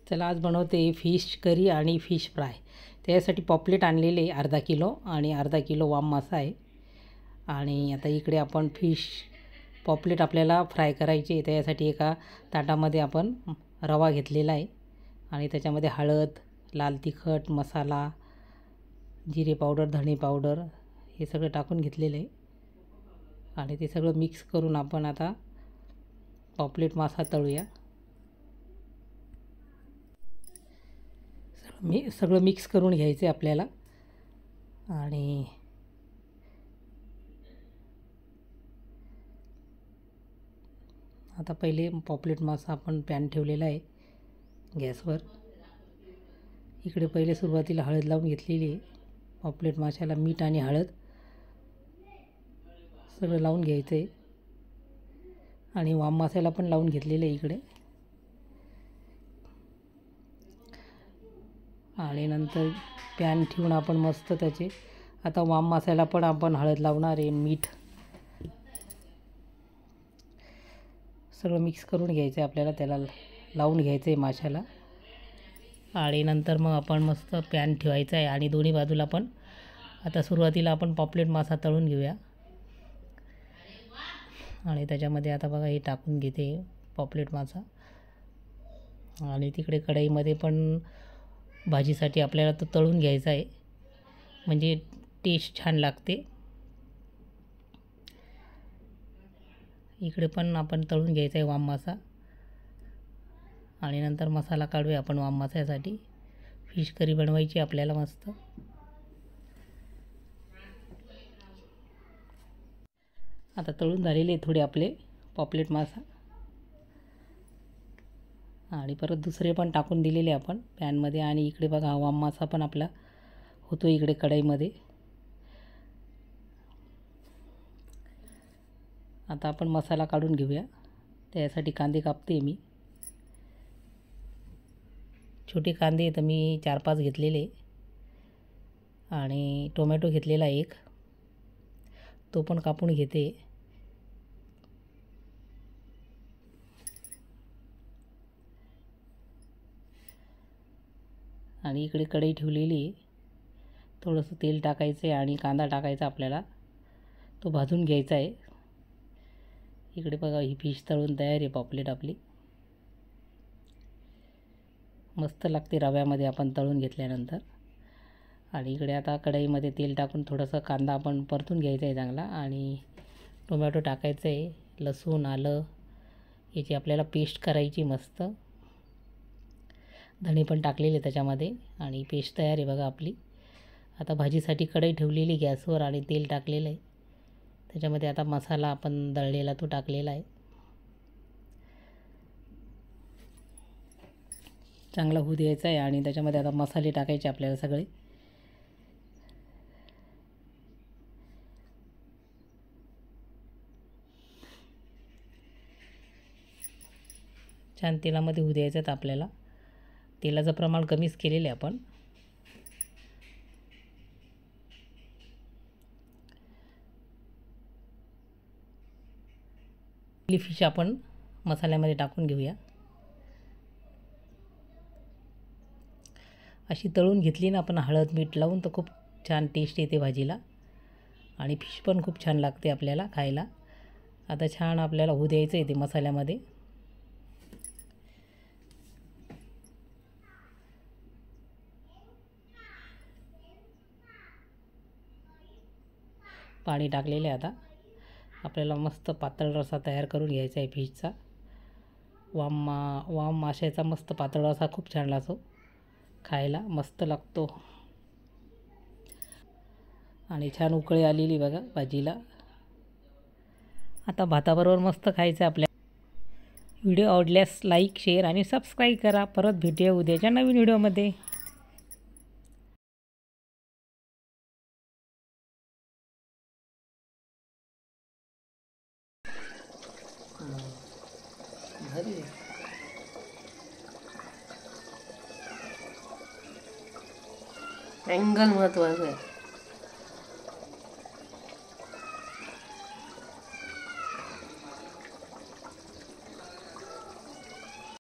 चला आज बनवते फिश करी आणि फिश फ्राय। त्यासाठी पॉपलेट आणलेले अर्धा किलो आणि अर्धा किलो वाम मासा आहे। आणि आता इकडे आपण फिश पॉपलेट आपल्याला फ्राय करायचे। त्यासाठी एका ताटामध्ये आपण रवा घेतलेला आहे आणि त्याच्यामध्ये हळद, लाल तिखट, मसाला, जिरे पावडर, धणे पावडर हे सगळं टाकून घेतलेलं आहे आणि ते सगळं मिक्स करून आपण आता पॉपलेट मासा तळूया। सगळं मिक्स करून घ्यायचं आपल्याला। आणि आता पहिले पॉपलेट मासा आपण पॅन ठेवलेला आहे गॅसवर। इकडे पहिले सुरुवातीला हळद लावून घेतलेली आहे। पॉपलेट माशाला मीठ आणि हळद सगळं लावून घ्यायचं आहे आणि वाम माशाला पण लावून घेतलेलं आहे इकडे। आणि नंतर पॅन ठेवून आपण मस्त त्याचे आता वाम माशाला पण आपण हळद लावणार आहे, मीठ सगळं मिक्स करून घ्यायचं आहे आपल्याला, त्याला लावून घ्यायचं आहे माशाला। आणि नंतर मग आपण मस्त पॅन ठेवायचा आहे आणि दोन्ही बाजूला पण आता सुरुवातीला आपण पॉपलेट मासा तळून घेऊया। आणि त्याच्यामध्ये आता बघा हे टाकून घेते पॉपलेट मासा। आणि तिकडे कढईमध्ये पण भाजीसाठी आपल्याला तो तळून घ्यायचा आहे, म्हणजे टेस्ट छान लागते। इकडे पण आपण तळून घ्यायचा आहे वाम मासा आणि नंतर मसाला काढूया आपण वाम माशासाठी। फिश करी बनवायची आपल्याला मस्त। आता तळून झालेले थोडे आपले पॉपलेट मासा आणि परत दुसरे पण टाकून दिलेले आपण पॅनमध्ये। आणि इकडे बघा वाम मासा पण आपला होतो इकडे कढईमध्ये। आता आपण मसाला काढून घेऊया। त्यासाठी कांदे कापते मी। छोटे कांदे तर मी 4-5 घेतलेले आणि टोमॅटो घेतलेला एक, तो पण कापून घेते। आणि इकडे कढई ठेवलेली, थोडंसं तेल टाकायचं आहे आणि कांदा टाकायचा आपल्याला, तो भाजून घ्यायचा आहे। इकडे बघा ही फिश तळून तयार आहे पॉपलेट आपली, मस्त लागते रव्यामध्ये आपण तळून घेतल्यानंतर। आणि इकडे आता कढईमध्ये तेल टाकून थोडंसं कांदा आपण परतून घ्यायचा आहे चांगला आणि टोमॅटो टाकायचं आहे, लसूण आलं याची आपल्याला पेस्ट करायची मस्त। धणे पण टाकलेले त्याच्यामध्ये आणि पेस्ट तयार आहे बघा आपली। आता भाजीसाठी कढई ठेवलेली गॅसवर आणि तेल टाकलेलं आहे, त्याच्यामध्ये आता मसाला आपण दळलेला तो टाकलेला आहे। चांगला होऊ द्यायचा आहे आणि त्याच्यामध्ये आता मसाले टाकायचे आपल्याला सगळे। छान तेलामध्ये होऊ द्यायचं आहे आपल्याला। तेलाचं प्रमाण कमीच केलेलं आहे आपण। फिश आपण मसाल्यामध्ये टाकून घेऊया। अशी तळून घेतली ना आपण हळद मीठ लावून तर खूप छान टेस्ट येते भाजीला आणि फिश पण खूप छान लागते आपल्याला खायला। आता छान आपल्याला होऊ द्यायचं आहे ते मसाल्यामध्ये। पाणी टाकलेले आता आपल्याला मस्त पातळ रस्सा तयार करून घ्यायचा आहे फिशचा। वाम माशाचा मस्त पातळ रस्सा खूप छान लागतो खायला, मस्त लागतो। आणि छान उकळी आलेली बघा भाजीला, आता भाताबरोबर मस्त खायचं आपल्या। व्हिडिओ आवडल्यास लाईक, शेअर आणि सबस्क्राईब करा। परत भेटूया उद्याच्या नवीन व्हिडिओमध्ये। अँगल महत्वाचं आहे।